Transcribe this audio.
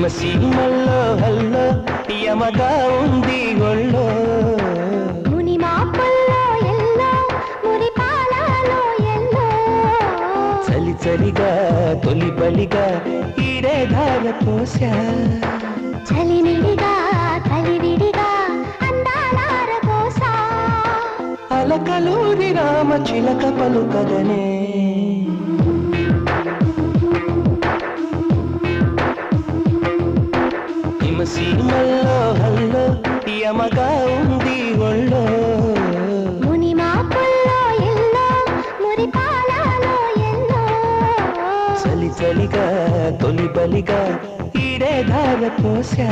సీమల్లో hello యమగా ఉంది ఒళ్ళో ముని మాపల్లో yellow మురి పాలలో ఎల్లో చలి చలిగా తొలి బలిగా ఈడే ధార పోసా చలివిడిగా కలివిడిగా అందాలార పోసా అలకలూరి రామ చిలక పలుకదనే సీమల్లో హల్లో యమగా ఉంది ఒళ్ళో ముని మాపల్లో ఎల్లో మురి పాలలో ఎల్లో చలి చలిగా తొలి బలిగా ఈడే ధార పోసా